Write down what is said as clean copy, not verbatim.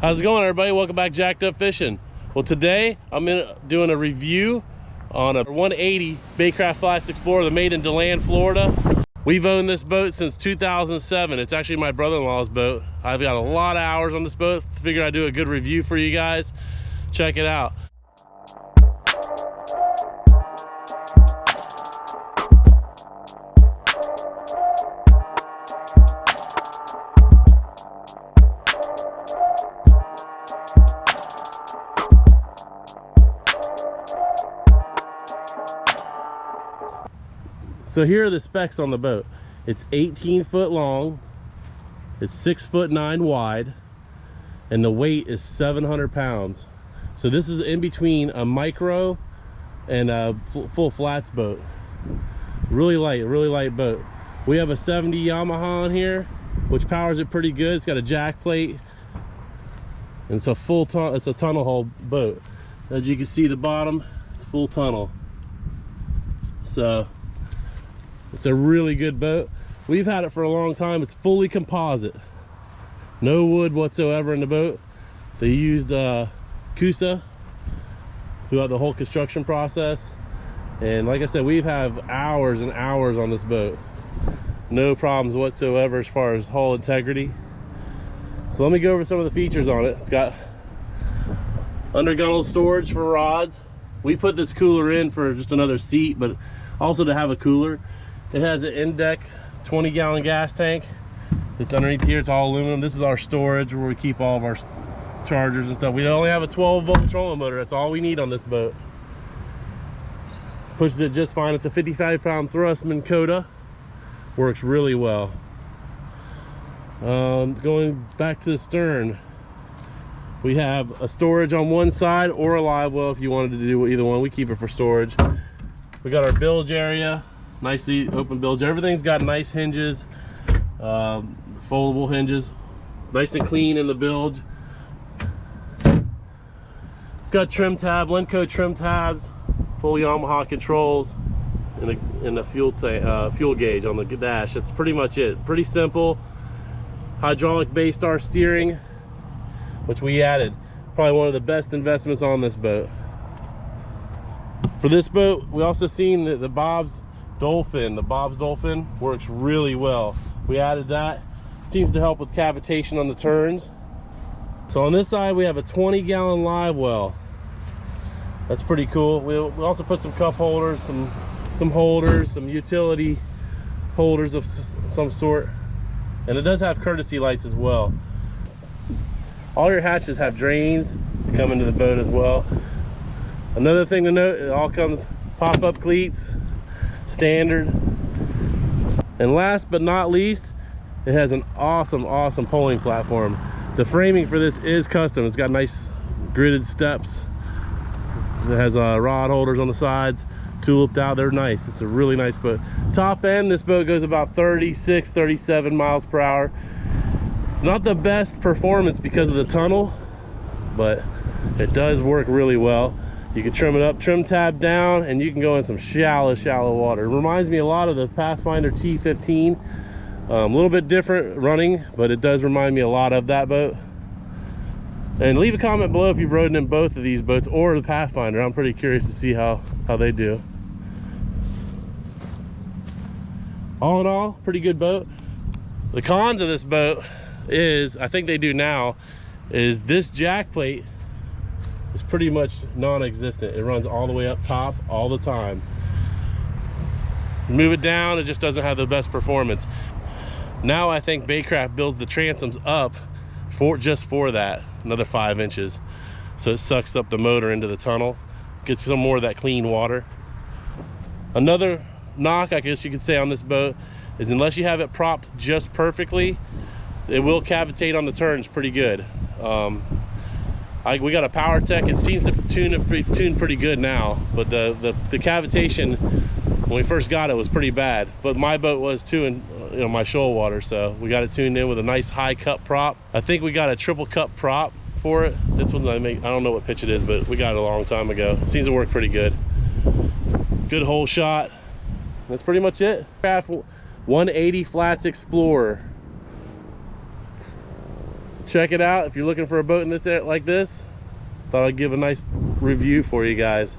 How's it going, everybody? Welcome back, Jacked Up Fishing. Well, today I'm doing a review on a 180 Baitcraft Flats Explorer, the made in DeLand, Florida. We've owned this boat since 2007. It's actually my brother-in-law's boat. I've got a lot of hours on this boat. Figured I'd do a good review for you guys. Check it out. So here are the specs on the boat. It's 18 foot long, it's 6'9" wide, and the weight is 700 pounds. So this is in between a micro and a full flats boat. Really light boat. We have a 70 Yamaha on here, which powers it pretty good. It's got a jack plate, and it's a it's a tunnel hull boat. As you can see, the bottom, full tunnel. So it's a really good boat. We've had it for a long time. It's fully composite. No wood whatsoever in the boat. They used Coosa throughout the whole construction process. And like I said, we've had hours and hours on this boat. No problems whatsoever as far as hull integrity. So let me go over some of the features on it. It's got under gunnel storage for rods. We put this cooler in for just another seat, but also to have a cooler. It has an in-deck 20-gallon gas tank. It's underneath here. It's all aluminum. This is our storage where we keep all of our chargers and stuff. We only have a 12-volt trolling motor. That's all we need on this boat. Pushes it just fine. It's a 55-pound thrust Minn Kota. Works really well. Going back to the stern, we have a storage on one side or a live well if you wanted to do either one. We keep it for storage. We got our bilge area. Nicely open bilge. Everything's got nice hinges, foldable hinges, nice and clean in the bilge. It's got trim tab, Lenco trim tabs, full Yamaha controls, and a fuel gauge on the dash. That's pretty much it. Pretty simple. Hydraulic Baystar steering, which we added. Probably one of the best investments on this boat. For this boat, we also seen the Bob's Dolphin. The Bob's Dolphin works really well. We added that. Seems to help with cavitation on the turns. So on this side we have a 20-gallon live well. That's pretty cool. We also put some cup holders, some holders, some utility holders of some sort, and it does have courtesy lights as well. All your hatches have drains that come into the boat as well. Another thing to note, it all comes pop-up cleats, standard. And last but not least, it has an awesome pulling platform. The framing for this is custom. It's got nice gridded steps. It has rod holders on the sides, tuliped out. They're nice. It's a really nice boat. Top end, this boat goes about 36, 37 miles per hour. Not the best performance because of the tunnel, but it does work really well. You can trim it up, trim tab down, and you can go in some shallow water. It reminds me a lot of the Pathfinder T15. A little bit different running, but it does remind me a lot of that boat. And leave a comment below if you've rode in both of these boats or the Pathfinder. I'm pretty curious to see how they do. All in all, pretty good boat. The cons of this boat is, I think they do now, is this jack plate is pretty much non-existent. It runs all the way up top all the time. Move it down, it just doesn't have the best performance. Now I think Baitcraft builds the transoms up just for that, another 5 inches. So it sucks up the motor into the tunnel, gets some more of that clean water. Another knock, I guess you could say, on this boat is unless you have it propped just perfectly, it will cavitate on the turns pretty good. We got a PowerTech. It seems to tune pretty good now, but the cavitation when we first got it was pretty bad. But my boat was too, in my shoal water, so we got it tuned in with a nice high cup prop. I think we got a triple cup prop for it. This one I don't know what pitch it is, but we got it a long time ago. It seems to work pretty good. Good hole shot. That's pretty much it. 180 Flats Explorer. check it out if you're looking for a boat in this area like this. Thought I'd give a nice review for you guys.